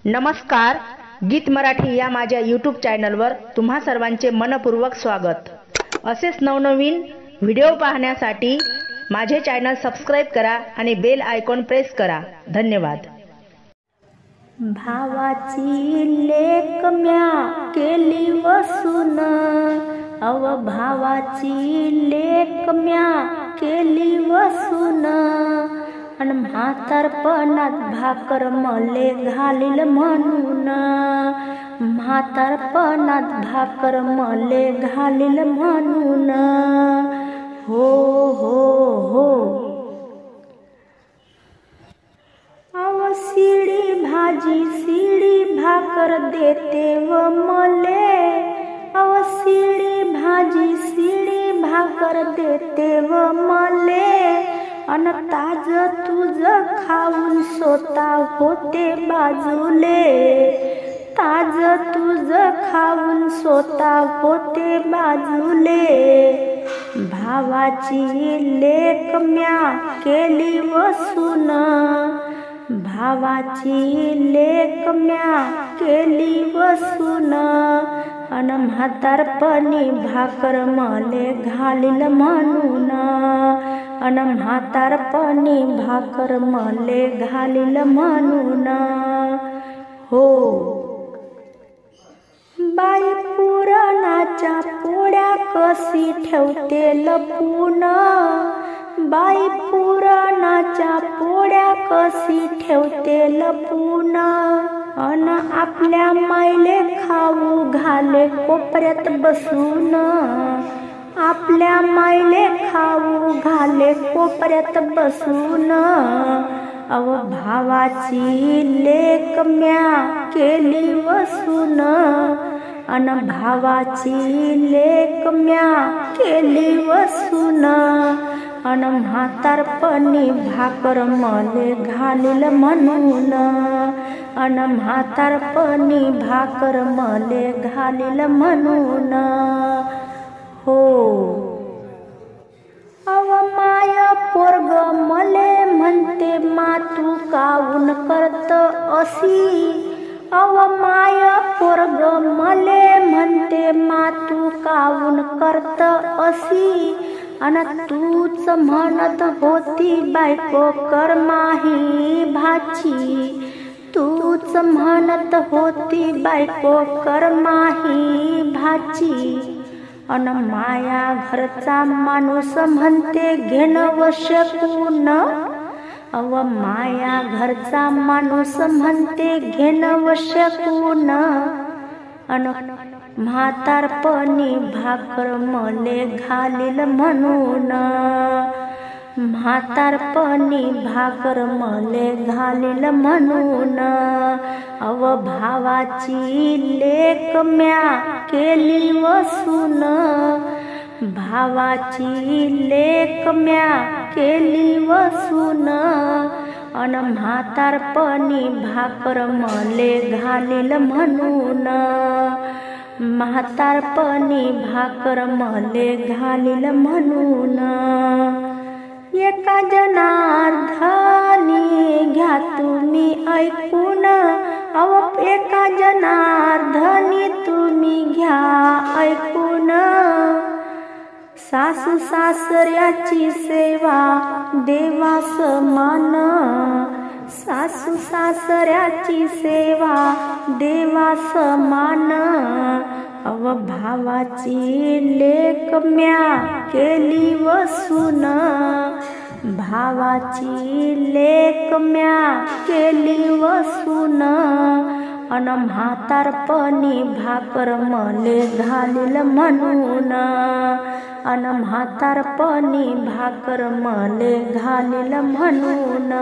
नमस्कार, गीत मराठी या माझ्या यूट्यूब चॅनलवर तुम्हा सर्वांचे मनपूर्वक स्वागत। असेच नवनवीन व्हिडिओ पाहण्यासाठी माझे चॅनल सबस्क्राइब करा आणि बेल आयकॉन प्रेस करा। धन्यवाद। भावाची लेक म्या केली वसून, अव भावाची लेक म्या केली वसून, अन म्हातारपणात भाकर मले घालील म्हणून, म्हातारपणात भाकर मले घालील म्हणून। हो हो हो अव शिडी भाजी शिडी भाकर देते व मले, अव शिडी भाजी शिडी भाकर देते व मले, अन ताज तुझ खाऊन स्वतः होते बाजूले, ताज तुझ खाऊन स्वतः होते बाजूले। भावाची लेक म्या केली वसून, भावाची लेक म्या केली वसून, अन म्हातारपणी भाकर मले घालील म्हणून, अन म्हातारपणी भाकर मले घालील म्हणून। हो बाई पुराणाच्या पोळ्या कशी ठेवते लपून, बाई पुराणाच्या पोळ्या कशी ठेवते लपून, अन आपल्या मायले खाऊ घाले कोपऱ्यात बसून, आपल्या मायले खाऊ घाले कोपऱ्यात बसून। अव भावाची लेक म्या केली वसून, अन भावाची लेक म्या केली वसून, अन म्हातारपणी भाकर मले घालील म्हणून, अन म्हातारपणी भाकर मले घालील म्हणून। हो अव माय पोरग मले म्हणते मातू काऊन करत असी, अव माय पोरग मले म्हणते मातू काऊन करत असी, अन तूच म्हणत होती बायको कर माही भाची, तूच म्हणत होती बायको कर माही भाची, अन माया घरचा माणूस म्हणते घेण वशकून, अव माया घरचा माणूस म्हणते घेण वशकून, अन म्हातारपणी भाकर मले घालील म्हणून, म्हातारपणी भाकर मले घालील म्हणून। अव भावाची लेक म्या केली वसून, भावाची लेक म्या केली वसून, अन म्हातारपणी भाकर मले घालील म्हणून, म्हातारपणी भाकर मले घालील म्हणून। एका जनार्दनी घ्या तुम्ही ऐकून, अव एका जनार्दनी तुम्ही घ्या ऐकून, सासू सासऱ्याची सेवा देवा समान, सासू सासऱ्याची सेवा देवा समान। अव भावाची लेक म्या केली वसून, भावाची लेक म्या केली वसून, अन म्हातारपणी भाकर मले घालील म्हणून, अन म्हातारपणी भाकर मले घालील म्हणून।